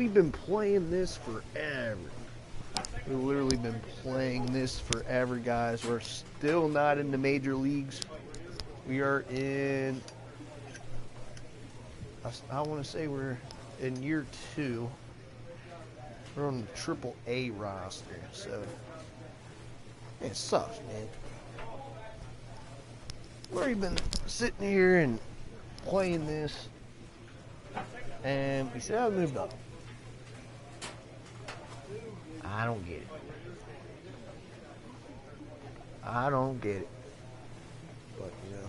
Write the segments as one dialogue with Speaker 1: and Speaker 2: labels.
Speaker 1: we've been playing this forever. We've literally been playing this forever, guys. We're still not in the major leagues. We are in, I want to say we're in year 2. We're on the AAA roster, so it sucks, man. We've been sitting here and playing this, and we said I moved up. I don't get it. I don't get it. But, you know,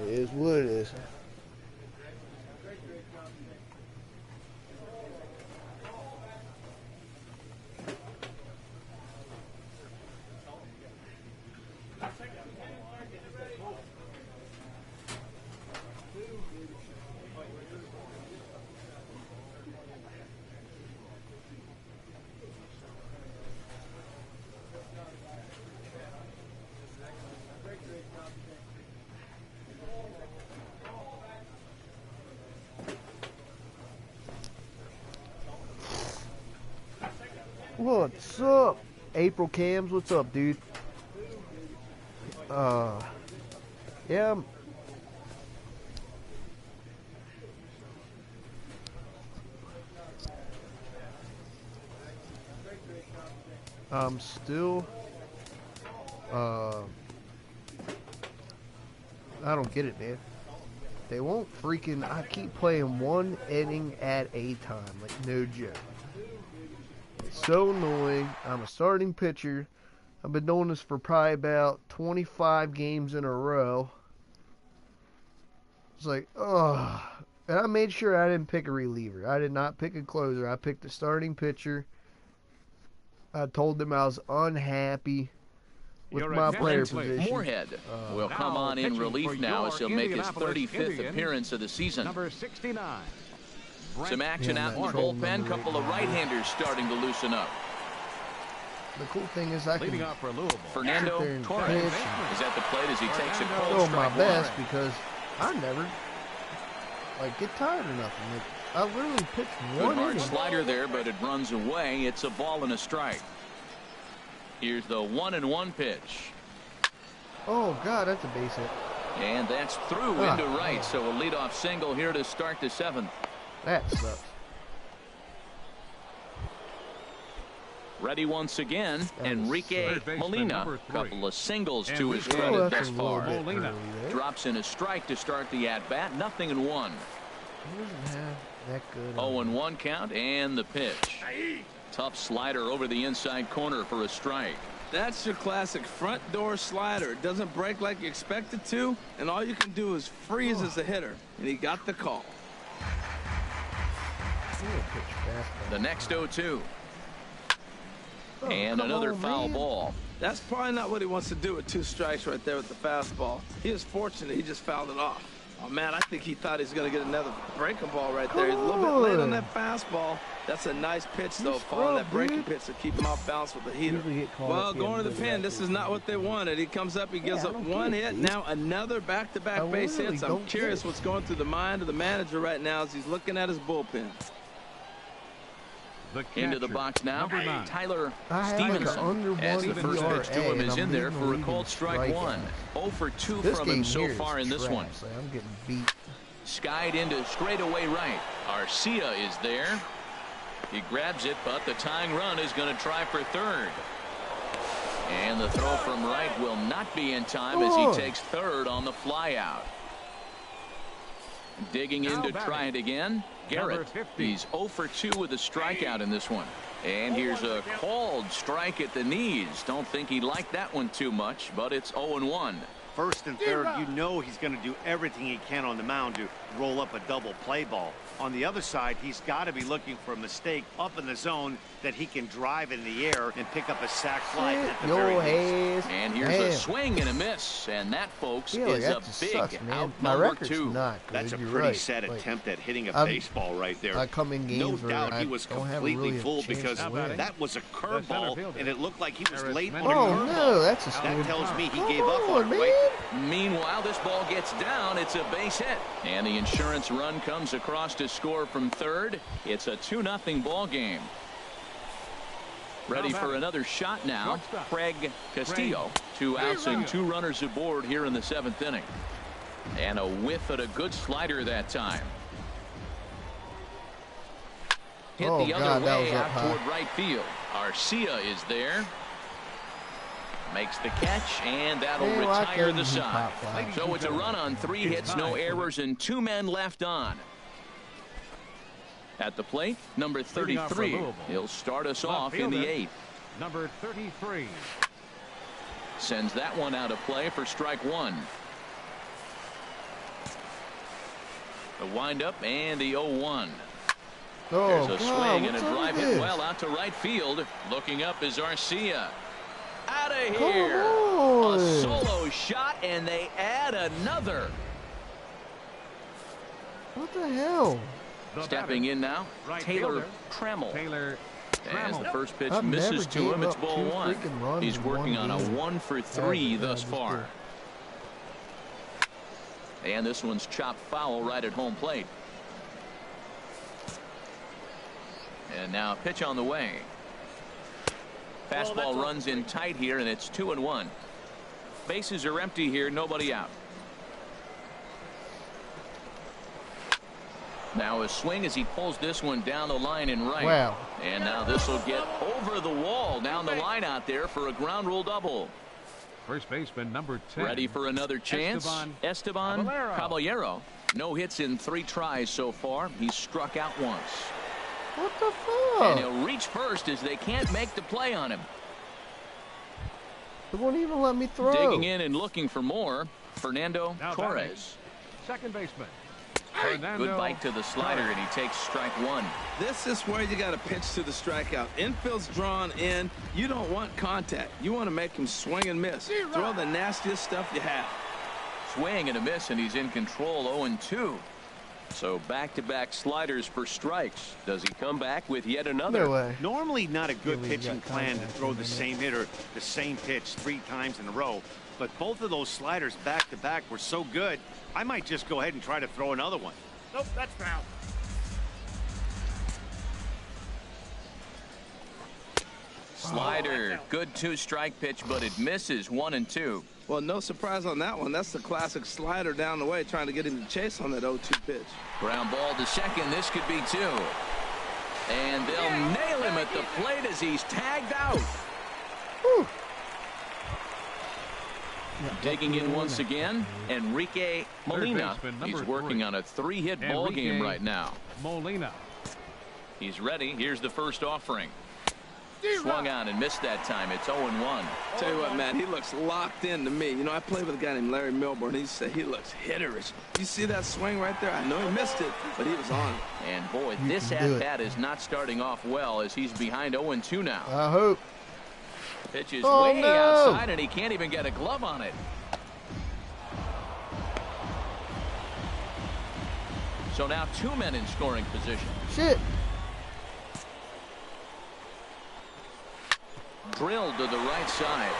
Speaker 1: it is what it is. What's up, April Cams? What's up, dude? Yeah. I'm still, I don't get it, man. They won't freaking, I keep playing one inning at a time, like no joke. So annoying. I'm a starting pitcher. I've been doing this for probably about 25 games in a row. It's like, oh. And I made sure I didn't pick a reliever. I did not pick a closer. I picked a starting pitcher. I told them I was unhappy with my player position.
Speaker 2: Moorhead will come on in relief now as he'll make his 35th appearance of the season.
Speaker 3: Number 69.
Speaker 2: Some action out in the bullpen. Couple of right-handers starting to loosen up.
Speaker 1: The cool thing is I can
Speaker 3: off for Louisville.
Speaker 2: Fernando Torres is at the plate as he takes a cold
Speaker 1: do my
Speaker 2: strike
Speaker 1: best
Speaker 2: one.
Speaker 1: because I never get tired or nothing. Like, I literally pitched
Speaker 2: Good
Speaker 1: one
Speaker 2: hard
Speaker 1: inning.
Speaker 2: slider there, but it runs away. It's a ball and a strike. Here's the 1-1 pitch.
Speaker 1: Oh God, that's a base hit.
Speaker 2: And that's through into right. So a leadoff single here to start the 7th.
Speaker 1: That sucks.
Speaker 2: Ready once again, Enrique Molina. Couple of singles to his
Speaker 1: Oh,
Speaker 2: credit
Speaker 1: that's
Speaker 2: thus
Speaker 1: a little
Speaker 2: far.
Speaker 1: bit early there.
Speaker 2: Drops in a strike to start the at-bat. 0-1.
Speaker 1: He doesn't have that good.
Speaker 2: 0-1 count and the pitch. Tough slider over the inside corner for a strike.
Speaker 4: That's your classic front door slider. It doesn't break like you expect it to, and all you can do is freeze as a hitter. And he got the call.
Speaker 2: The next 0-2. And another foul ball.
Speaker 4: That's probably not what he wants to do with 2 strikes right there with the fastball. He was fortunate he just fouled it off. Oh, man, I think he thought he was going to get another breaking ball right there. He's a little bit late on that fastball. That's a nice pitch, though, following that breaking pitch to keep him off balance with the heater. Well, going to the pin, this is not what they wanted. He comes up, he gives up one hit, now another back-to-back base hits. I'm curious what's going through the mind of the manager right now as he's looking at his bullpen.
Speaker 2: Into the box now, Tyler Stevenson,
Speaker 1: Like
Speaker 2: as the first pitch to him is in there for a called strike one. 0 for 2 from him so far in this one.
Speaker 1: I'm getting beat.
Speaker 2: Skied into straightaway right. Arcia is there. He grabs it, but the tying run is going to try for third. And the throw from right will not be in time as he takes third on the flyout. Digging in to try it again. Garrett, he's 0 for 2 with a strikeout in this one. And here's a called strike at the knees. Don't think he liked that one too much, but it's 0-1.
Speaker 5: First and third, you know he's going to do everything he can on the mound to roll up a double play ball. On the other side, he's got to be looking for a mistake up in the zone that he can drive in the air and pick up a sac fly at the very least.
Speaker 2: And here's a swing and a miss, and that, folks, is a big out
Speaker 1: My
Speaker 2: number
Speaker 1: record's
Speaker 2: 2.
Speaker 1: not good.
Speaker 5: That's a
Speaker 1: You're
Speaker 5: pretty
Speaker 1: right.
Speaker 5: sad attempt at hitting a
Speaker 1: I'm-
Speaker 5: baseball right there.
Speaker 1: I come in games
Speaker 5: No
Speaker 1: where
Speaker 5: doubt
Speaker 1: I
Speaker 5: he was
Speaker 1: don't have
Speaker 5: completely
Speaker 1: really a
Speaker 5: fooled
Speaker 1: chance
Speaker 5: because
Speaker 1: to win.
Speaker 5: that was a curveball, and it looked like he was late on a
Speaker 1: Oh
Speaker 5: curveball.
Speaker 1: no, that's a
Speaker 5: That
Speaker 1: swing.
Speaker 5: tells me he
Speaker 1: Come
Speaker 5: gave up
Speaker 1: on,
Speaker 5: on it,
Speaker 1: man.
Speaker 5: right?
Speaker 2: Meanwhile, this ball gets down. It's a base hit. And the the insurance run comes across to score from third. It's a 2-0 ball game. Ready for another shot now. Craig Castillo. 2 outs and 2 runners aboard here in the 7th inning. And a whiff at a good slider that time. Hit the other way out toward right field. Arcia is there. Makes the catch, and that'll retire the side. So it's a run on 3 hits, no errors, and 2 men left on. At the plate, number 33. He'll start us off in the 8th.
Speaker 3: Number 33.
Speaker 2: Sends that one out of play for strike 1. The windup and the 0-1. There's a swing and a drive hit well out to right field. Looking up is Arcia. Out of here. A solo shot, and they add another.
Speaker 1: What the hell?
Speaker 2: Stepping in now, Taylor Trammell. As the first pitch misses to him, it's ball 1. He's working on a 1 for 3 thus far. And this one's chopped foul right at home plate. And now a pitch on the way. Fastball runs in tight here, and it's 2-1. Bases are empty here, nobody out. Now a swing as he pulls this one down the line and right.
Speaker 1: Wow.
Speaker 2: And now this will get over the wall down the line out there for a ground rule double.
Speaker 3: First baseman number 10.
Speaker 2: Ready for another chance. Esteban Caballero. No hits in 3 tries so far. He's struck out once.
Speaker 1: What the fuck?
Speaker 2: And he'll reach first as they can't make the play on him.
Speaker 1: They won't even let me throw.
Speaker 2: Digging in and looking for more. Fernando Torres.
Speaker 3: Second baseman.
Speaker 2: Good bite to the slider, and he takes strike 1.
Speaker 4: This is where you got to pitch to the strikeout. Infield's drawn in. You don't want contact. You want to make him swing and miss. Throw the nastiest stuff you have.
Speaker 2: Swing and a miss, and he's in control. 0-2. So back-to-back sliders for strikes. Does he come back with yet another?
Speaker 1: No way.
Speaker 5: Normally not a good pitching plan to throw the same hitter the same pitch 3 times in a row. But both of those sliders back-to-back were so good, I might just go ahead and try to throw another one.
Speaker 3: Nope, that's foul.
Speaker 2: Slider. Good 2-strike pitch, but it misses. 1-2.
Speaker 4: Well, no surprise on that one. That's the classic slider down the way, trying to get him to chase on that 0-2 pitch.
Speaker 2: Ground ball to second. This could be 2. And they'll nail him at the plate as he's tagged out.
Speaker 1: Whew.
Speaker 2: Digging in once again, Enrique Molina. He's working on a 3-hit ball game right now.
Speaker 3: Molina.
Speaker 2: He's ready. Here's the first offering. Swung on and missed that time. It's 0-1.
Speaker 4: Tell you what, man, he looks locked in to me. You know, I played with a guy named Larry Milburn. He said he looks hitterish. You see that swing right there? I know he missed it, but he was on it.
Speaker 2: And boy, this at-bat is not starting off well as he's behind 0-2 now.
Speaker 1: I hope.
Speaker 2: Pitch is way outside, and he can't even get a glove on it. So now 2 men in scoring position.
Speaker 1: Shit.
Speaker 2: Drilled to the right side.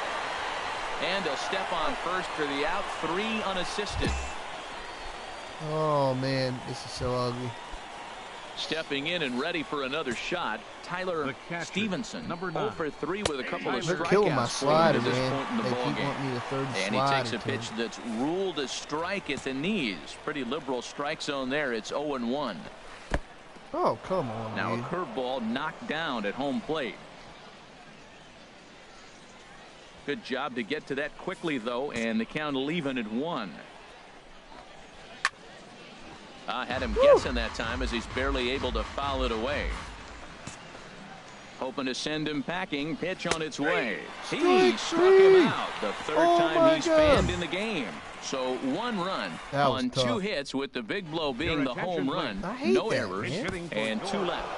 Speaker 2: And a step on first for the out. 3 unassisted.
Speaker 1: Oh, man. This is so ugly.
Speaker 2: Stepping in and ready for another shot, Tyler Stevenson.
Speaker 3: Number
Speaker 2: 0
Speaker 3: 9.
Speaker 2: for 3 with a couple of
Speaker 1: They're killing my
Speaker 2: strikeouts
Speaker 1: slider,
Speaker 2: at this
Speaker 1: man.
Speaker 2: point in the
Speaker 1: They
Speaker 2: ball
Speaker 1: keep
Speaker 2: game.
Speaker 1: wanting me to throw the
Speaker 2: And he takes a
Speaker 1: slider
Speaker 2: pitch that's ruled a strike at the knees. Pretty liberal strike zone there. It's 0-1.
Speaker 1: Oh, come on,
Speaker 2: Now
Speaker 1: dude.
Speaker 2: a curveball knocked down at home plate. Good job to get to that quickly, though, and the count leaving at 1. Had him guessing that time as he's barely able to foul it away. Hoping to send him packing. Pitch on its way. He struck him out. The 3rd time he's fanned in the game. So 1 run on 2 hits, with the big blow being the home run. No errors and 2 left.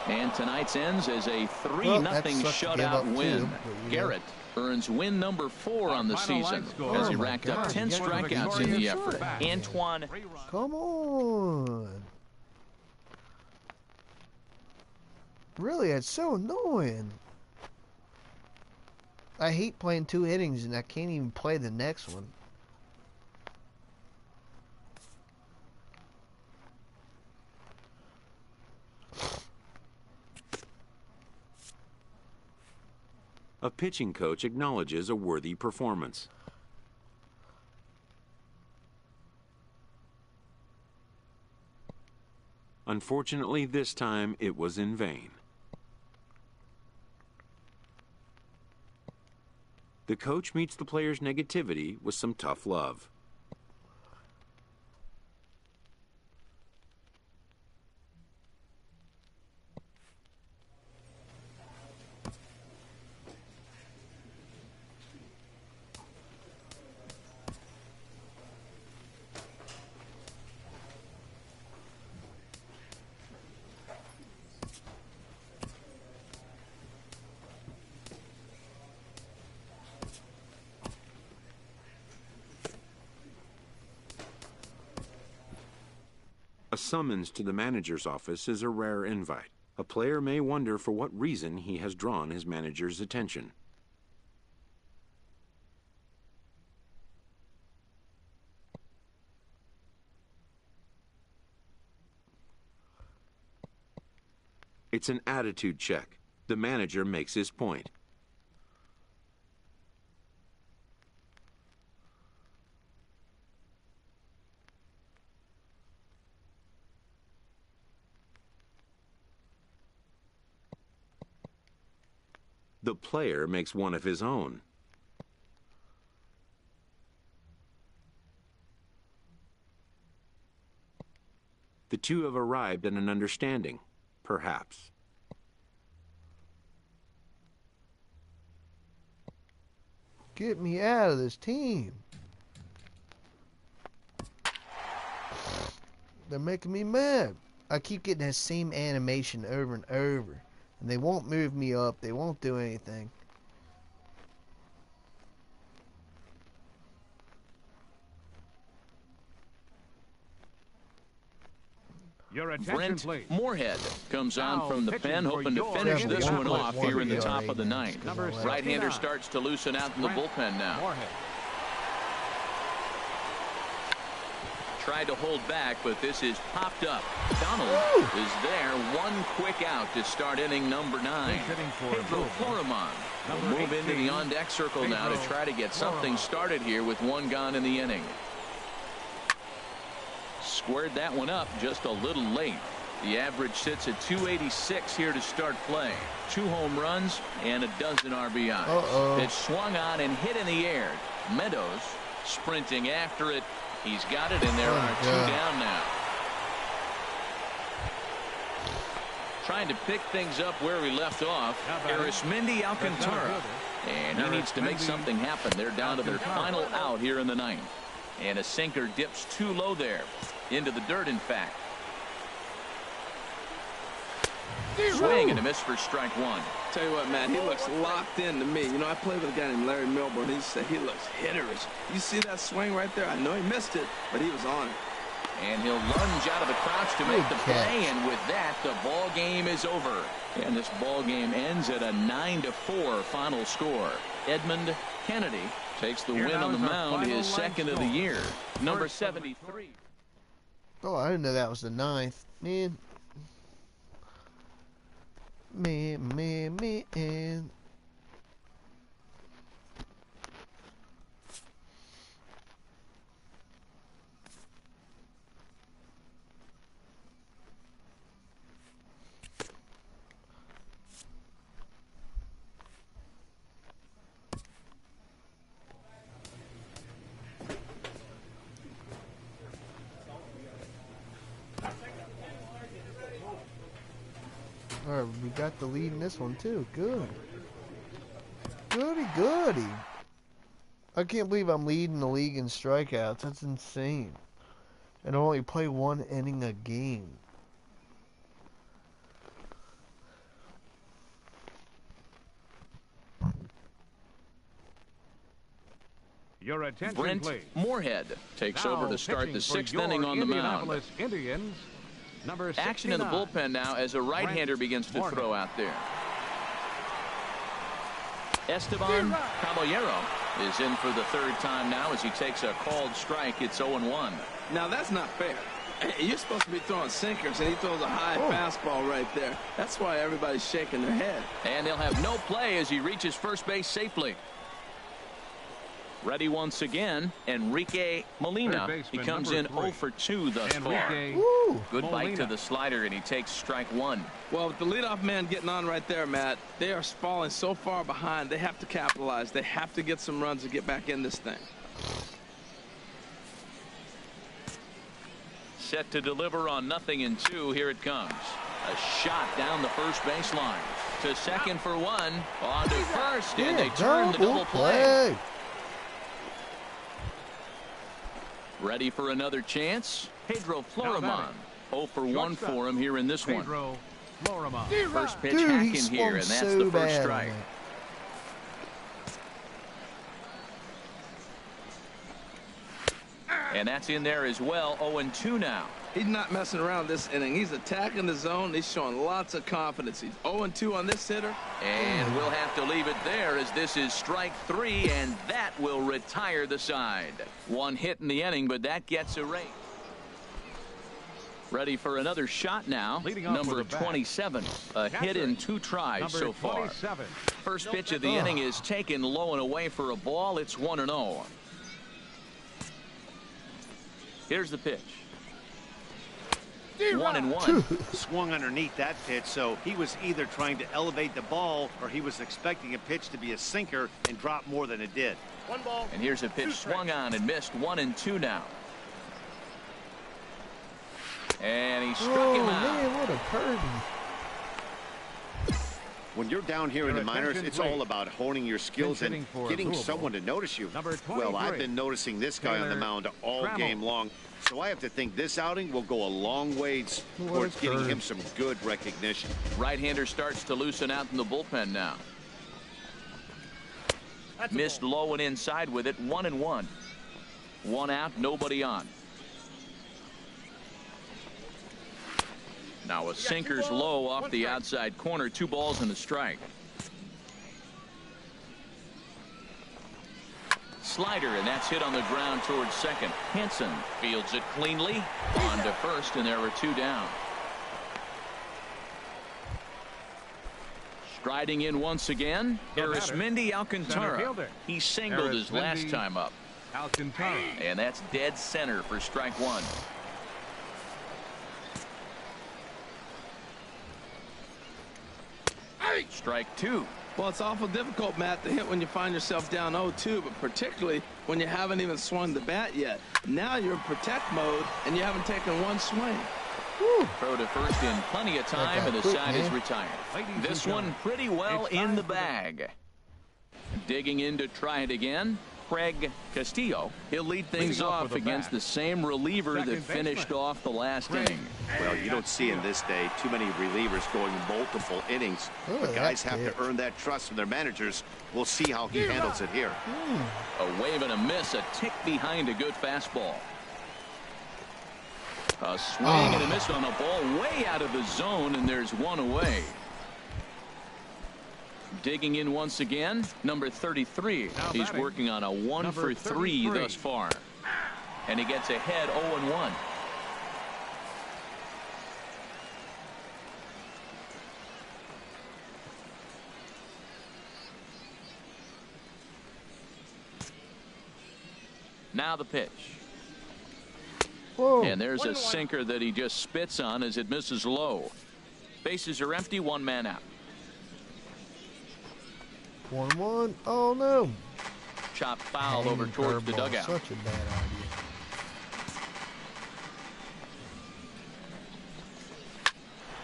Speaker 2: And tonight's ends as a 3-0 shutout win. Garrett earns win number 4 on the season as he racked up 10 strikeouts in the effort. Antoine.
Speaker 1: Come on. Really, it's so annoying. I hate playing 2 innings and I can't even play the next one.
Speaker 6: A pitching coach acknowledges a worthy performance. Unfortunately, this time it was in vain. The coach meets the player's negativity with some tough love. A summons to the manager's office is a rare invite. A player may wonder for what reason he has drawn his manager's attention. It's an attitude check. The manager makes his point. The player makes one of his own. The two have arrived at an understanding, perhaps.
Speaker 1: Get me out of this team. They're making me mad. I keep getting that same animation over and over. And they won't move me up. They won't do anything.
Speaker 3: Your attention,
Speaker 2: Brent
Speaker 3: please.
Speaker 2: Moorhead comes on
Speaker 3: Now
Speaker 2: from the
Speaker 3: pitching
Speaker 2: pen,
Speaker 3: for
Speaker 2: hoping to
Speaker 3: your
Speaker 2: finish this
Speaker 3: Indianapolis
Speaker 2: one off here in the top of the ninth.
Speaker 3: Number
Speaker 2: Right-hander
Speaker 3: 69.
Speaker 2: starts to loosen out in the
Speaker 3: Brent
Speaker 2: bullpen now.
Speaker 3: Moorhead.
Speaker 2: Tried to hold back, but this is popped up. Donald is there. One quick out to start inning number 9.
Speaker 3: He's hitting for
Speaker 2: Pedro Florimon will
Speaker 3: Number
Speaker 2: move into
Speaker 3: 18,
Speaker 2: the on-deck circle now to
Speaker 3: Pedro
Speaker 2: try to get something
Speaker 3: Florimon.
Speaker 2: started here with one gone in the inning. Squared that one up just a little late. The average sits at 286 here to start play. 2 home runs and a dozen RBIs. It's swung on and hit in the air. Meadows sprinting after it. He's got it, and there are 2 down now. Trying to pick things up where we left off. Arismendi Alcantara. And he needs to make something happen. They're down to their final out here in the 9th. And a sinker dips too low there. Into the dirt, in fact. Swing and a miss for strike 1.
Speaker 4: Tell you what, Matt, he looks locked in to me. You know, I played with a guy named Larry Milburn. He said he looks hitterish. You see that swing right there? I know he missed it, but he was on it.
Speaker 2: And he'll lunge out of the crouch to make the play, and with that, the ball game is over. And this ball game ends at a 9-4 final score. Edmund Kennedy takes the win on the mound, his second of the year. Number 73.
Speaker 1: Oh, I didn't know that was the 9th. Man. Man. Alright, we got the lead in this one too. Good. Goody. I can't believe I'm leading the league in strikeouts. That's insane. And I only play 1 inning a game.
Speaker 3: Your attention,
Speaker 2: Brent
Speaker 3: please.
Speaker 2: Moorhead takes
Speaker 3: Now
Speaker 2: over to start
Speaker 3: pitching
Speaker 2: the
Speaker 3: for
Speaker 2: 6th
Speaker 3: your
Speaker 2: inning on the mound.
Speaker 3: Indianapolis Indians, number 69.
Speaker 2: Action in the bullpen now as a right-hander begins to
Speaker 3: Moorhead.
Speaker 2: throw out there. Esteban Caballero is in for the 3rd time now as he takes a called strike. It's 0-1.
Speaker 4: Now, that's not fair. Hey, you're supposed to be throwing sinkers, and he throws a high fastball right there. That's why everybody's shaking their head.
Speaker 2: And he'll have no play as he reaches first base safely. Ready once again, Enrique Molina. He comes in 0 for 2 thus far. Good bite to the slider, and he takes strike 1.
Speaker 4: Well, with the leadoff man getting on right there, Matt, they are falling so far behind. They have to capitalize. They have to get some runs to get back in this thing.
Speaker 2: Set to deliver on 0-2. Here it comes. A shot down the first baseline. To second for 1. On to first, and they turn the double play. Ready for another chance? Pedro Florimon. 0 for 1 for him here in this one. First pitch hack in here, and that's the first strike. And that's in there as well. 0-2 now.
Speaker 4: He's not messing around this inning. He's attacking the zone. He's showing lots of confidence. He's 0-2 on this hitter.
Speaker 2: And we'll have to leave it there as this is strike 3, and that will retire the side. 1 hit in the inning, but that gets a rate. Ready for another shot now. Number 27. A hit in 2 tries so far. First pitch of the inning is taken low and away for a ball. It's 1-0. Here's the pitch. 1-1.
Speaker 5: Swung underneath that pitch, so he was either trying to elevate the ball or he was expecting a pitch to be a sinker and drop more than it did.
Speaker 2: 1 ball. And here's a pitch swung on and missed. 1-2 now. And he struck him out.
Speaker 1: Man, what a curvy.
Speaker 5: When you're down here in the minors, it's all about honing your skills and getting someone to notice you. Well, I've been noticing this guy on the mound all game long, so I have to think this outing will go a long ways towards getting him some good recognition.
Speaker 2: Right-hander starts to loosen out in the bullpen now. Missed low and inside with it. 1-1. 1 out, nobody on. Now a sinker's low off the outside corner. 2 balls and a strike. Slider, and that's hit on the ground towards second. Hansen fields it cleanly. On to first, and there are 2 down. Striding in once again, Arismendi Alcantara. He singled his last time up. And that's dead center for strike 1. Strike 2.
Speaker 4: Well, it's awful difficult, Matt, to hit when you find yourself down 0-2, but particularly when you haven't even swung the bat yet. Now you're in protect mode, and you haven't taken 1 swing.
Speaker 2: Throw to first in plenty of time, and the side is retired. This one pretty well in the bag. Digging in to try it again, Craig Castillo. He'll lead things off against the same reliever that finished off the last inning.
Speaker 5: Well, you don't see in this day too many relievers going multiple innings. But guys have to earn that trust from their managers. We'll see how he handles it here.
Speaker 2: A wave and a miss, a tick behind a good fastball. A swing and a miss on a ball way out of the zone, and there's 1 away. Digging in once again, number 33. He's working on a 1 for 3 thus far. And he gets ahead 0-1. Now the pitch.
Speaker 1: Whoa.
Speaker 2: And there's a sinker that he just spits on as it misses low. Bases are empty, 1 man out.
Speaker 1: 1-1. Oh no.
Speaker 2: Chop foul over towards the dugout.
Speaker 1: Such a bad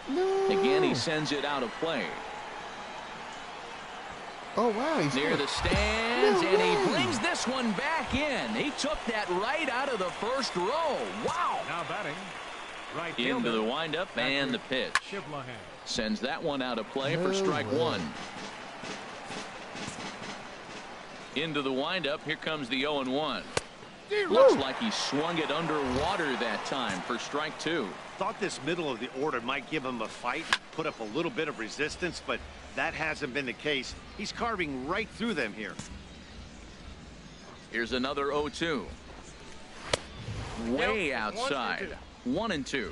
Speaker 1: idea. No.
Speaker 2: Again, he sends it out of play.
Speaker 1: Oh wow, he's
Speaker 2: Near the stands, and he brings this one back in. He took that right out of the first row. Wow.
Speaker 3: Now batting. Right
Speaker 2: Into the windup and the pitch. Sends that one out of play for strike 1. Into the windup. Here comes the 0-1. Looks like he swung it underwater that time for strike 2.
Speaker 5: Thought this middle of the order might give him a fight, put up a little bit of resistance, but that hasn't been the case. He's carving right through them here.
Speaker 2: Here's another 0-2. Way outside. 1-2.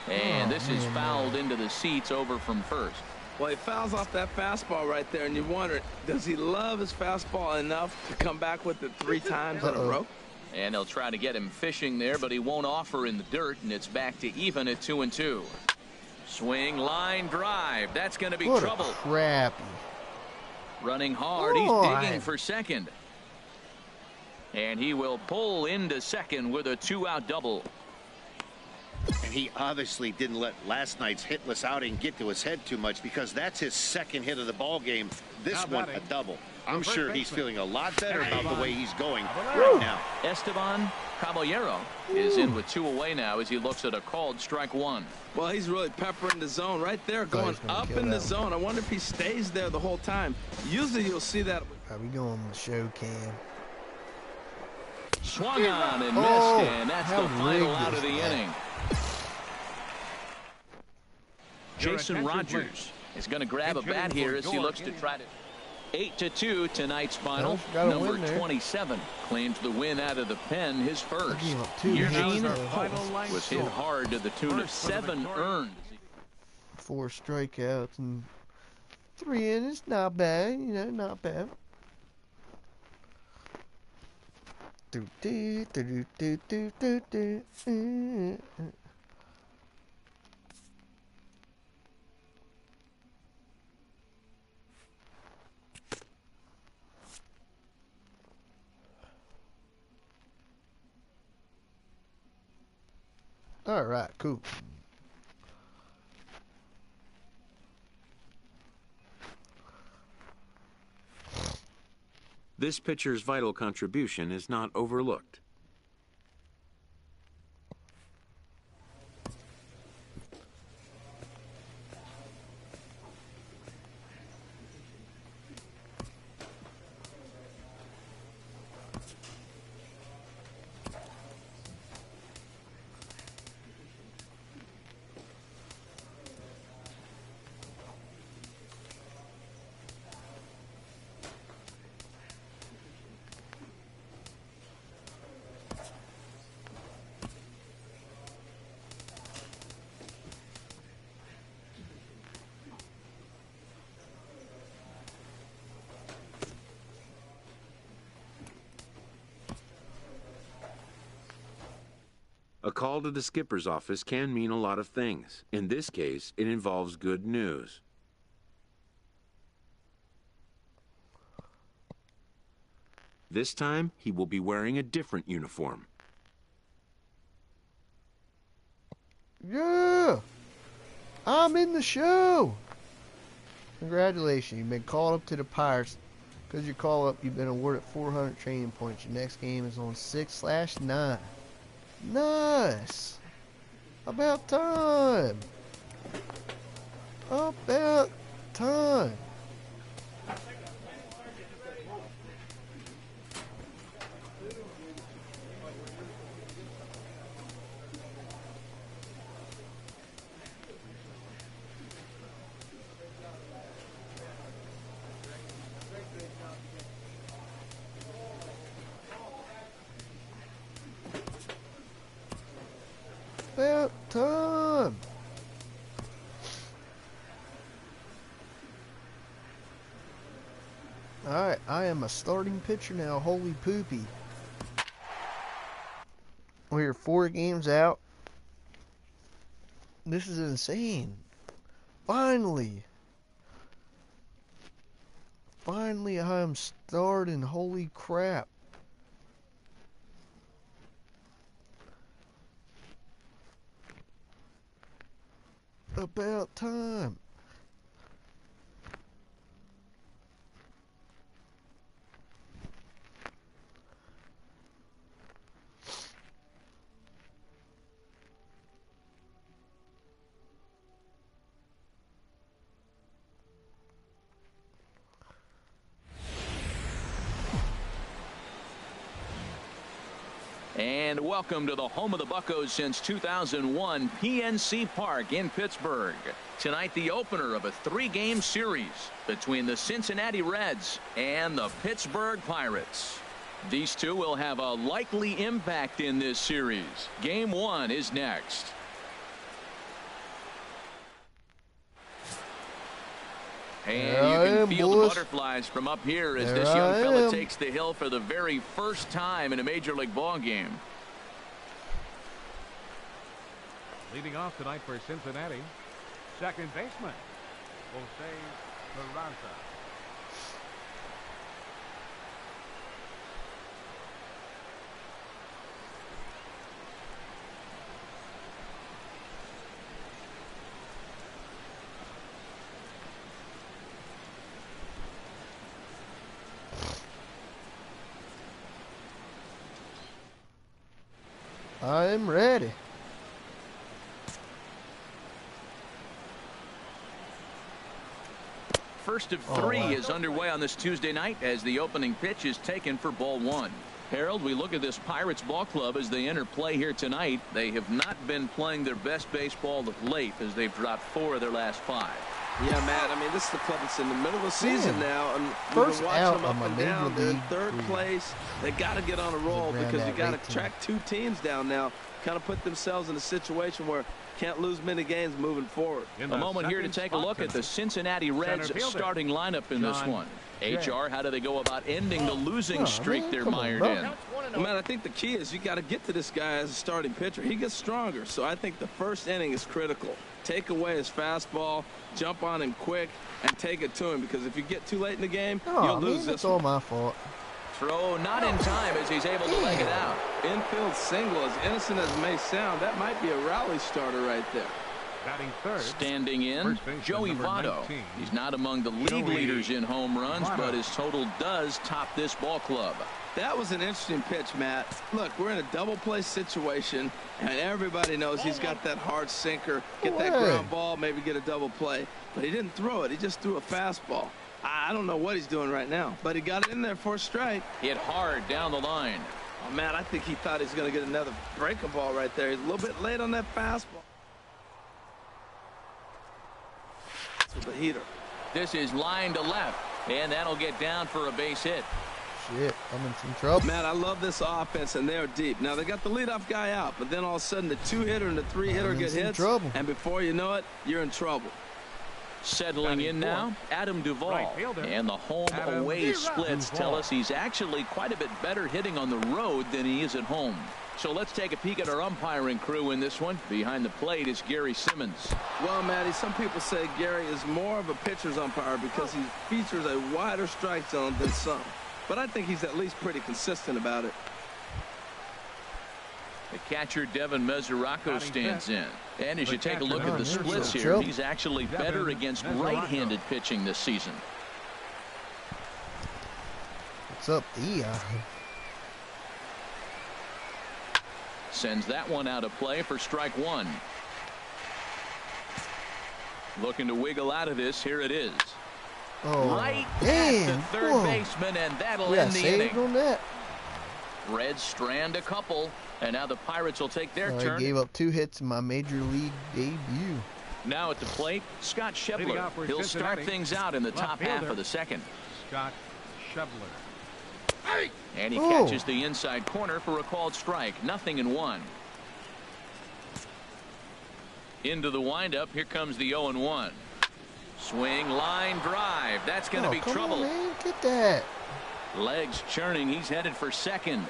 Speaker 2: And this is fouled into the seats over from first.
Speaker 4: Well, he fouls off that fastball right there, and you wonder, does he love his fastball enough to come back with it 3 times in a row?
Speaker 2: And they'll try to get him fishing there, but he won't offer in the dirt, and it's back to even at 2-2. Swing, line, drive. That's going to be trouble.
Speaker 1: Crappy.
Speaker 2: Running hard. He's digging for second. And he will pull into second with a 2-out double.
Speaker 5: And he obviously didn't let last night's hitless outing get to his head too much, because that's his second hit of the ball game. This one a double. I'm sure he's feeling a lot better about the way he's going right now.
Speaker 2: Esteban Caballero is in with 2 away now as he looks at a called strike 1.
Speaker 4: Well, he's really peppering the zone right there, going up in the zone. I wonder if he stays there the whole time. Usually you'll see that.
Speaker 1: Are we going on the show cam?
Speaker 2: Swung on and missed, and that's the final out of the inning. Jason Rogers is going to grab a bat here as he looks to try to 8-2 tonight's final. Number 27 claims the win out of the pen, his first. Eugene Holtz was hit hard to the tune of 7 earned.
Speaker 1: 4 strikeouts and 3 innings. Not bad, you know, not bad. All right, cool.
Speaker 6: This pitcher's vital contribution is not overlooked. A call to the skipper's office can mean a lot of things. In this case, it involves good news. This time, he will be wearing a different uniform.
Speaker 1: Yeah! I'm in the show! Congratulations, you've been called up to the Pirates. Because you call up, you've been awarded 400 training points. Your next game is on 6/9. Nice! About time! About time! About time. Alright, I am a starting pitcher now. Holy poopy. We're 4 games out. This is insane. Finally. Finally, I am starting. Holy crap. About time.
Speaker 2: And welcome to the home of the Buccos since 2001, PNC Park in Pittsburgh. Tonight, the opener of a 3-game series between the Cincinnati Reds and the Pittsburgh Pirates. These two will have a likely impact in this series. Game 1 is next. And you can feel the butterflies from up here as this young fella takes the hill for the very first time in a Major League ball game.
Speaker 3: Leading off tonight for Cincinnati, second baseman, Jose Carranza.
Speaker 1: I'm ready.
Speaker 2: First of 3 is underway on this Tuesday night as the opening pitch is taken for ball 1. Harold, we look at this Pirates ball club as they enter play here tonight. They have not been playing their best baseball of late as they've dropped 4 of their last 5.
Speaker 4: Yeah, Matt, I mean, this is the club that's in the middle of the season now, and
Speaker 1: first
Speaker 4: we've been
Speaker 1: out
Speaker 4: watching them up and down. They're in third
Speaker 1: career.
Speaker 4: place. They got to get on a roll because you got to track 2 teams down now, kind of put themselves in a situation where can't lose many games moving forward.
Speaker 2: A moment here to take a look at the Cincinnati Reds starting lineup in this one. HR, how do they go about ending the losing streak they're mired in?
Speaker 4: Well, man, I think the key is you got to get to this guy as a starting pitcher. He gets stronger, so I think the first inning is critical. Take away his fastball, jump on him quick, and take it to him, because if you get too late in the game, you'll lose this.
Speaker 1: It's all my fault.
Speaker 2: Throw not in time as he's able to leg it out.
Speaker 4: Infield single, as innocent as it may sound, that might be a rally starter right there.
Speaker 3: Batting third.
Speaker 2: Standing in, Joey Votto. He's not among the league leaders in home runs, but his total does top this ball club.
Speaker 4: That was an interesting pitch, Matt. Look, we're in a double play situation, and everybody knows he's got that hard sinker, get that ground ball, maybe get a double play. But he didn't throw it. He just threw a fastball. I don't know what he's doing right now, but he got it in there for a strike.
Speaker 2: Hit hard down the line.
Speaker 4: Oh, man, I think he thought he was going to get another breaking ball right there. He's a little bit late on that fastball. The heater.
Speaker 2: This is line to left, and that'll get down for a base hit.
Speaker 1: Shit, I'm in some trouble.
Speaker 4: Man, I love this offense, and they're deep. Now, they got the leadoff guy out, but then all of a sudden the 2-hitter and the 3-hitter get hits, and before you know it, you're in trouble.
Speaker 2: Settling in now, Adam Duvall. And the home-away splits tell us he's actually quite a bit better hitting on the road than he is at home. So let's take a peek at our umpiring crew in this one. Behind the plate is Gary Simmons.
Speaker 4: Well, Matty, some people say Gary is more of a pitcher's umpire because he features a wider strike zone than some. But I think he's at least pretty consistent about it.
Speaker 2: The catcher, Devin Mesoraco, stands in. And as you take a look at the splits here, he's actually better against right-handed pitching this season.
Speaker 1: What's up, Dion?
Speaker 2: Sends that one out of play for strike 1. Looking to wiggle out of this. Here it is. Right at the third baseman, and that'll end the inning.
Speaker 1: On that.
Speaker 2: Reds strand a couple, and now the Pirates will take their turn.
Speaker 1: I gave up 2 hits in my major league debut.
Speaker 2: Now at the plate, Scott Schebler. He'll start things out in the top half of the second.
Speaker 3: Scott Schebler.
Speaker 2: And he catches the inside corner for a called strike. 0-1. Into the windup. Here comes the 0-1. Swing, line, drive. That's going to be trouble.
Speaker 1: On, man. Get that.
Speaker 2: Legs churning. He's headed for second.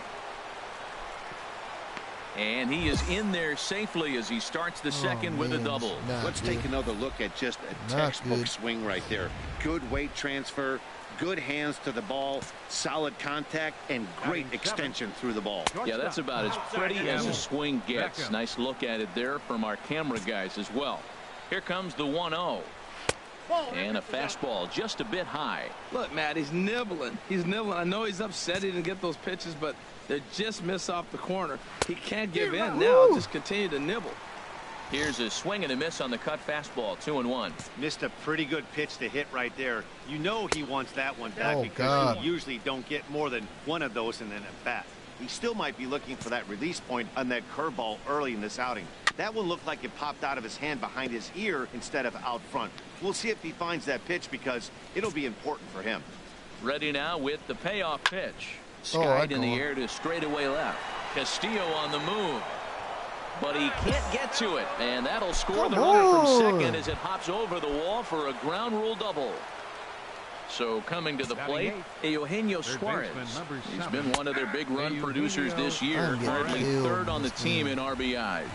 Speaker 2: And he is in there safely as he starts the second with a double.
Speaker 5: Let's take another look at just a textbook swing right there. Good weight transfer, good hands to the ball, solid contact, and great extension through the ball.
Speaker 2: Yeah, that's about as pretty as a swing gets. Nice look at it there from our camera guys as well. Here comes the 1-0. And a fastball just a bit high.
Speaker 4: Look, Matt, he's nibbling. He's nibbling. I know he's upset he didn't get those pitches, but they just miss off the corner. He can't give in now. Just continue to nibble.
Speaker 2: Here's a swing and a miss on the cut fastball. 2-1.
Speaker 5: Missed a pretty good pitch to hit right there. You know he wants that one back because you usually don't get more than one of those in an at bat. he still might be looking for that release point on that curveball early in this outing. That one looked like it popped out of his hand behind his ear instead of out front. We'll see if he finds that pitch because it'll be important for him.
Speaker 2: Ready now with the payoff pitch. Skied in the air to straightaway left. Castillo on the move. But he can't get to it. And that'll score the runner from second as it hops over the wall for a ground rule double. So coming to the plate, Eugenio Suarez. He's been one of their big run producers this year, currently third on the team in RBIs.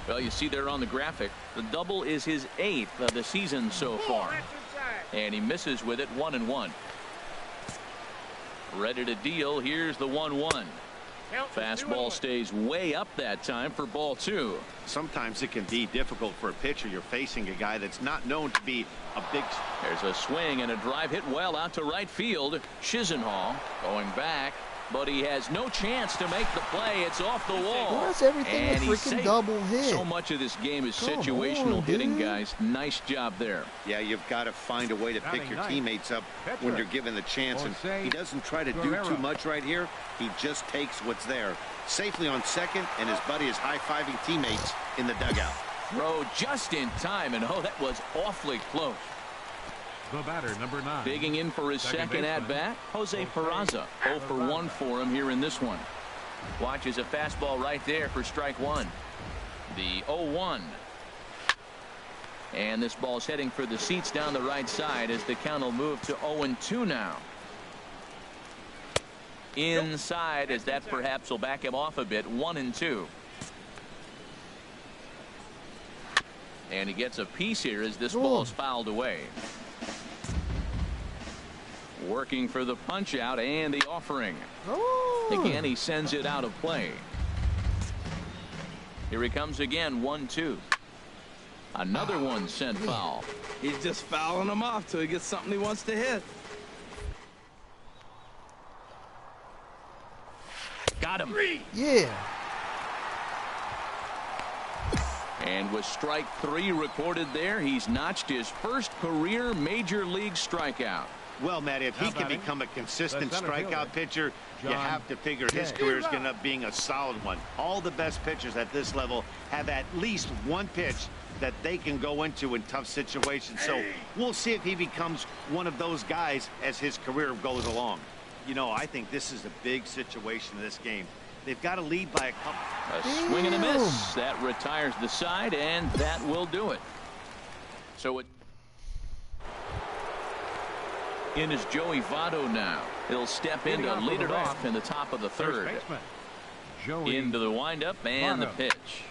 Speaker 2: Well, you see there on the graphic, the double is his 8th of the season so far. And he misses with it 1-1. Ready to deal. Here's the 1-1. Fastball stays way up that time for ball 2.
Speaker 5: Sometimes it can be difficult for a pitcher. You're facing a guy that's not known to be a big.
Speaker 2: There's a swing and a drive hit well out to right field. Chisenhall going back, but he has no chance to make the play. It's off the wall.
Speaker 1: Well, that's everything
Speaker 2: and
Speaker 1: a freaking double hit.
Speaker 2: So much of this game is situational hitting, guys. Nice job there.
Speaker 5: Yeah, you've got to find a way to pick your teammates up when you're given the chance. And he doesn't try to do too much right here. He just takes what's there. Safely on second, and his buddy is high-fiving teammates in the dugout.
Speaker 2: Throw just in time, and oh, that was awfully close.
Speaker 3: The batter, number 9.
Speaker 2: Digging in for his second at-bat, Jose Peraza. 0 for 1 for him here in this one. Watches a fastball right there for strike 1. The 0-1. And this ball's heading for the seats down the right side as the count will move to 0-2 now. Inside as that perhaps will back him off a bit. 1-2. And he gets a piece here as this ball's fouled away. Working for the punch out and the offering. Again, he sends it out of play. Here he comes again. 1-2. Another one sent foul.
Speaker 4: He's just fouling him off till he gets something he wants to hit.
Speaker 2: Got him.
Speaker 1: Yeah.
Speaker 2: And with strike 3 recorded there, he's notched his first career major league strikeout.
Speaker 5: Well, Matt, if he can become a consistent strikeout pitcher, you have to figure his career is going to end up being a solid one. All the best pitchers at this level have at least one pitch that they can go into in tough situations. So we'll see if he becomes one of those guys as his career goes along. You know, I think this is a big situation in this game. They've got to lead by a couple.
Speaker 2: A swing and a miss. That retires the side, and that will do it. So in is Joey Votto now. He'll step in to lead it off in the top of the third. Into the windup and the pitch.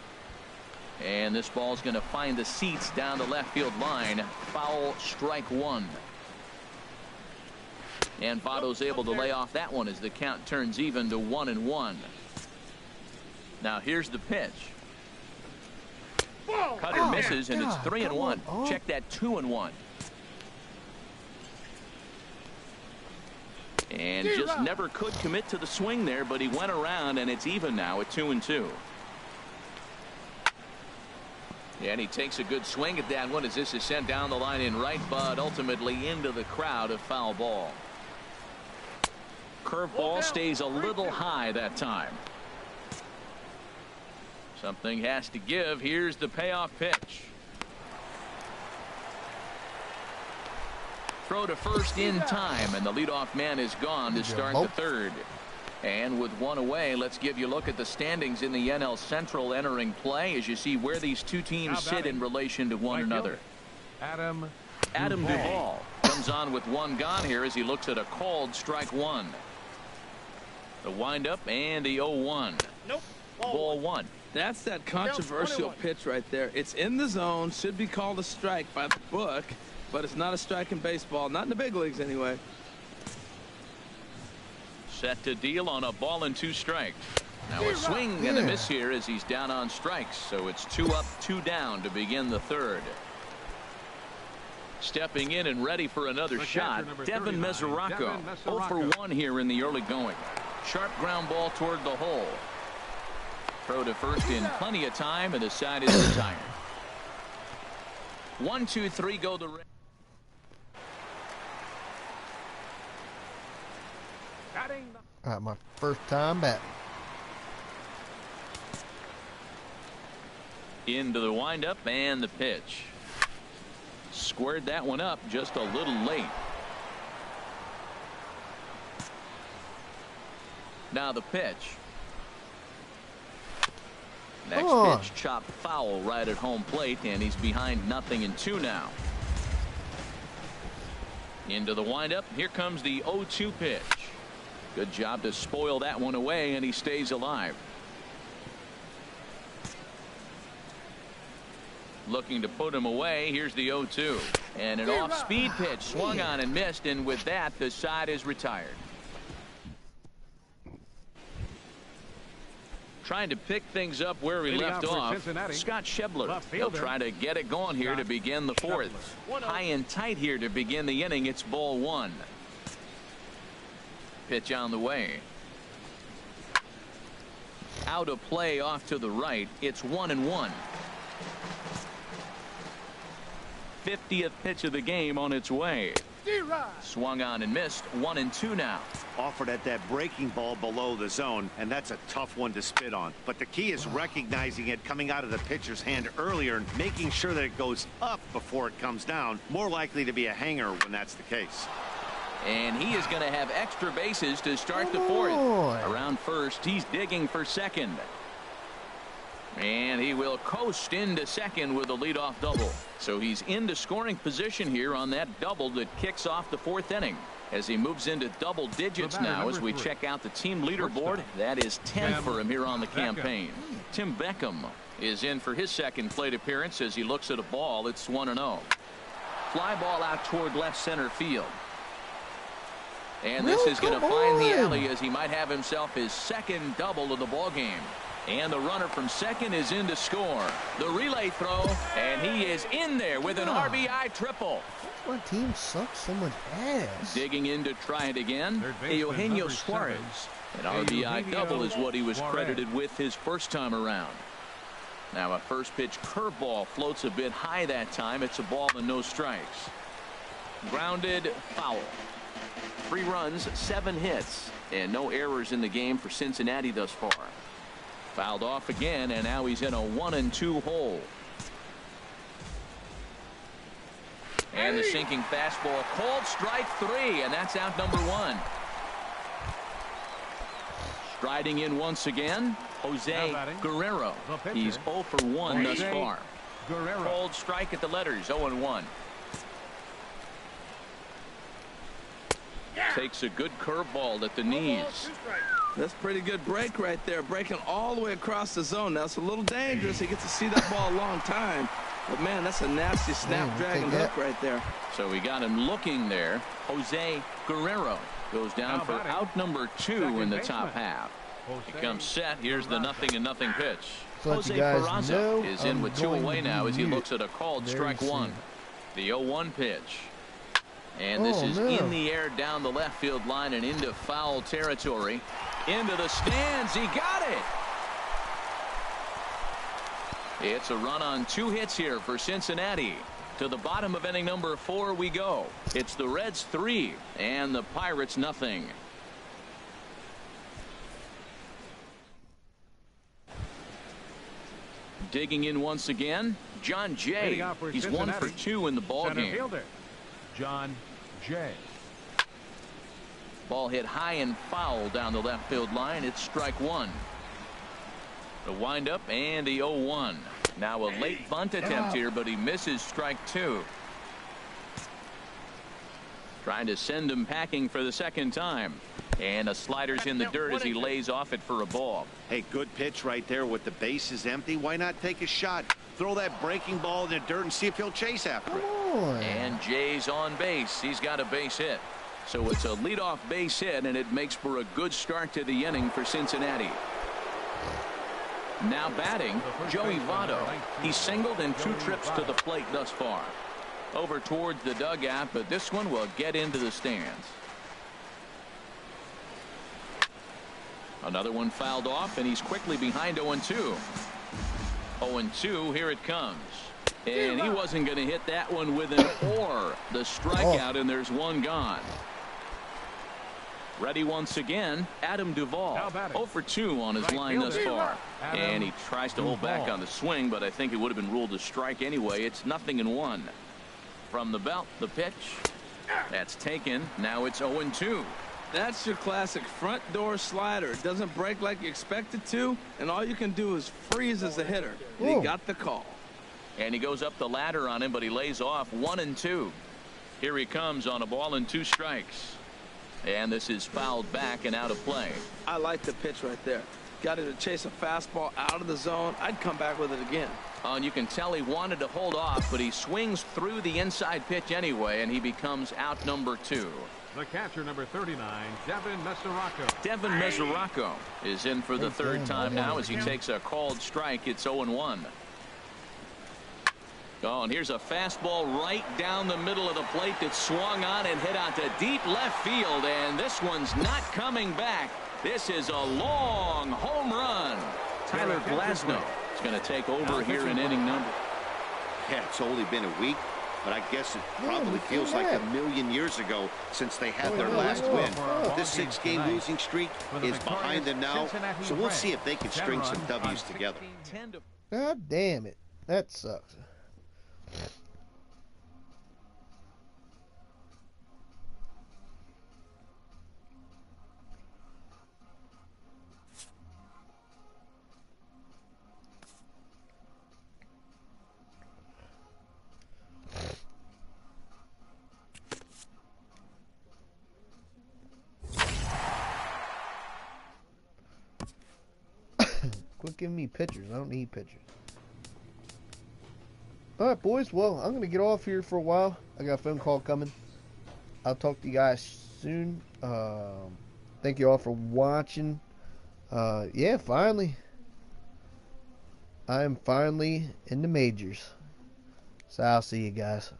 Speaker 2: And this ball's going to find the seats down the left field line. Foul, strike 1. And Votto's able to lay off that one as the count turns even to 1-1. Now here's the pitch. Cutter misses, and it's 3-1. Check that 2-1. And just never could commit to the swing there, but he went around, and it's even now at 2-2. And he takes a good swing at that one as this is sent down the line in right, but ultimately into the crowd, a foul ball. Curveball stays a little high that time. Something has to give. Here's the payoff pitch. Throw to first in time, and the leadoff man is gone to start the third. And with one away, let's give you a look at the standings in the NL Central entering play as you see where these two teams sit in relation to one another.
Speaker 3: Adam
Speaker 2: Duvall comes on with one gone here as he looks at a called strike 1. The windup and the 0-1.
Speaker 4: Nope.
Speaker 2: Ball 1.
Speaker 4: That's that controversial pitch right there. It's in the zone, should be called a strike by the book, but it's not a strike in baseball, not in the big leagues anyway.
Speaker 2: Set to deal on a ball and 2 strikes. Now a swing and a miss here as he's down on strikes, so it's 2 up, 2 down to begin the third. Stepping in and ready for another shot, Devin Mesoraco. 0 for 1 here in the early going. Sharp ground ball toward the hole. Throw to first in plenty of time, and the side is retired. 1, 2, 3 go the ring.
Speaker 3: batting
Speaker 1: My first time back.
Speaker 2: Into the windup and the pitch. Squared that one up just a little late. Now the pitch. Next pitch chopped foul right at home plate, and he's behind 0-2 now. Into the windup. Here comes the 0-2 pitch. Good job to spoil that one away, and he stays alive. Looking to put him away. Here's the 0-2. And an off-speed pitch swung on and missed, and with that, the side is retired. Trying to pick things up where we left off. Scott Schebler. He'll try to get it going here to begin the fourth. High and tight here to begin the inning. It's ball one. Pitch on the way. Out of play off to the right. It's 1-1. 50th pitch of the game on its way. Swung on and missed. 1-2 now.
Speaker 5: Offered at that breaking ball below the zone, and that's a tough one to spit on. But the key is recognizing it coming out of the pitcher's hand earlier and making sure that it goes up before it comes down. More likely to be a hanger when that's the case.
Speaker 2: And he is going to have extra bases to start the fourth. Around first, he's digging for second. And he will coast into second with a leadoff double. So he's into scoring position here on that double that kicks off the fourth inning. As he moves into double digits now as we check out the team leaderboard. That is 10 for him here on the campaign. Tim Beckham is in for his second plate appearance as he looks at a ball. It's 1-0. Fly ball out toward left center field. And this is going to find the alley as he might have himself his second double of the ball game. And the runner from second is in to score. The relay throw, and he is in there with an RBI triple.
Speaker 1: My team sucks so much ass.
Speaker 2: Digging in to try it again. Eugenio Suarez. An RBI double is what he was credited with his first time around. Now a first pitch curveball floats a bit high that time. It's a ball and no strikes. Grounded foul. 3 runs, 7 hits, and no errors in the game for Cincinnati thus far. Fouled off again, and now he's in a 1-2 hole. And the sinking fastball called strike 3, and that's out number 1. Striding in once again, Jose Guerrero. He's 0 for 1 thus far. Called strike at the letters, 0-1. Takes a good curveball at the knees.
Speaker 4: That's pretty good break right there, breaking all the way across the zone. Now it's a little dangerous. He gets to see that ball a long time, but man, that's a nasty snapdragon hook right there.
Speaker 2: So we got him looking there. Jose Guerrero goes down for out number 2 in the top half. He comes set. Here's the 0-0 pitch. Jose Peraza is in with 2 away now as he looks at a called strike 1. The 0-1 pitch. And this is in the air down the left field line and into foul territory. Into the stands. He got it. It's a run on 2 hits here for Cincinnati. To the bottom of inning number 4 we go. It's the Reds 3 and the Pirates nothing. Digging in once again, John Jay. He's 1 for 2 in the ball game.
Speaker 3: John Jay.
Speaker 2: Ball hit high and foul down the left field line. It's strike 1. The windup and the 0-1. Now a late bunt attempt here, but he misses strike 2. Trying to send him packing for the second time. And a slider's in the dirt as he lays off it for a ball.
Speaker 5: Hey, good pitch right there with the bases empty. Why not take a shot? Throw that breaking ball in the dirt and see if he'll chase after it.
Speaker 2: And Jay's on base. He's got a base hit. So it's a leadoff base hit, and it makes for a good start to the inning for Cincinnati. Now batting, Joey Votto. He's singled in 2 trips to the plate thus far. Over towards the dugout, but this one will get into the stands. Another one fouled off, and he's quickly behind 0-2. 0-2, here it comes. And he wasn't going to hit that one with an or. The strikeout, and there's one gone. Ready once again, Adam Duvall.
Speaker 3: Now batting.
Speaker 2: 0 for 2 on his
Speaker 3: Right
Speaker 2: line thus
Speaker 3: fielder,
Speaker 2: far.
Speaker 3: Adam
Speaker 2: And he tries to hold back
Speaker 3: Duvall.
Speaker 2: on the swing, but I think it would have been ruled a strike anyway. It's 0-1. From the belt, the pitch. That's taken. Now it's 0-2.
Speaker 4: That's your classic front door slider. It doesn't break like you expect it to, and all you can do is freeze as a hitter. And he
Speaker 1: Ooh.
Speaker 4: got the call.
Speaker 2: And he goes up the ladder on him, but he lays off 1-2. Here he comes on a ball and 2 strikes. And this is fouled back and out of play.
Speaker 4: I like the pitch right there. Got him to chase a fastball out of the zone. I'd come back with it again.
Speaker 2: And you can tell he wanted to hold off, but he swings through the inside pitch anyway, and he becomes out number 2.
Speaker 3: The catcher, number 39, Devin Mesoraco.
Speaker 2: Devin Mesoraco is in for the
Speaker 1: Hey,
Speaker 2: third
Speaker 1: damn,
Speaker 2: time
Speaker 1: man.
Speaker 2: now as he takes a called strike. It's 0-1. Oh, and here's a fastball right down the middle of the plate that swung on and hit out to deep left field, and this one's not coming back. This is a long home run. Tyler Glasnow is going to take over here in inning number.
Speaker 5: Yeah, it's only been a week, but I guess it probably
Speaker 1: we've
Speaker 5: feels
Speaker 1: seen
Speaker 5: like
Speaker 1: that.
Speaker 5: a million years ago since they had
Speaker 1: Oh,
Speaker 5: their
Speaker 1: yeah,
Speaker 5: last
Speaker 1: yeah.
Speaker 5: win.
Speaker 1: Oh.
Speaker 5: This 6-game losing streak
Speaker 3: For the
Speaker 5: is behind them now,
Speaker 3: Cincinnati
Speaker 5: so we'll
Speaker 3: Reds.
Speaker 5: see if they can
Speaker 3: 10
Speaker 5: string some
Speaker 3: runs on
Speaker 5: W's together.
Speaker 2: 10 to
Speaker 1: God damn it. That sucks. Quit giving me pictures. I don't need pictures. Alright, boys. Well, I'm going to get off here for a while. I got a phone call coming. I'll talk to you guys soon. Thank you all for watching. Yeah, finally. I am finally in the majors. So I'll see you guys.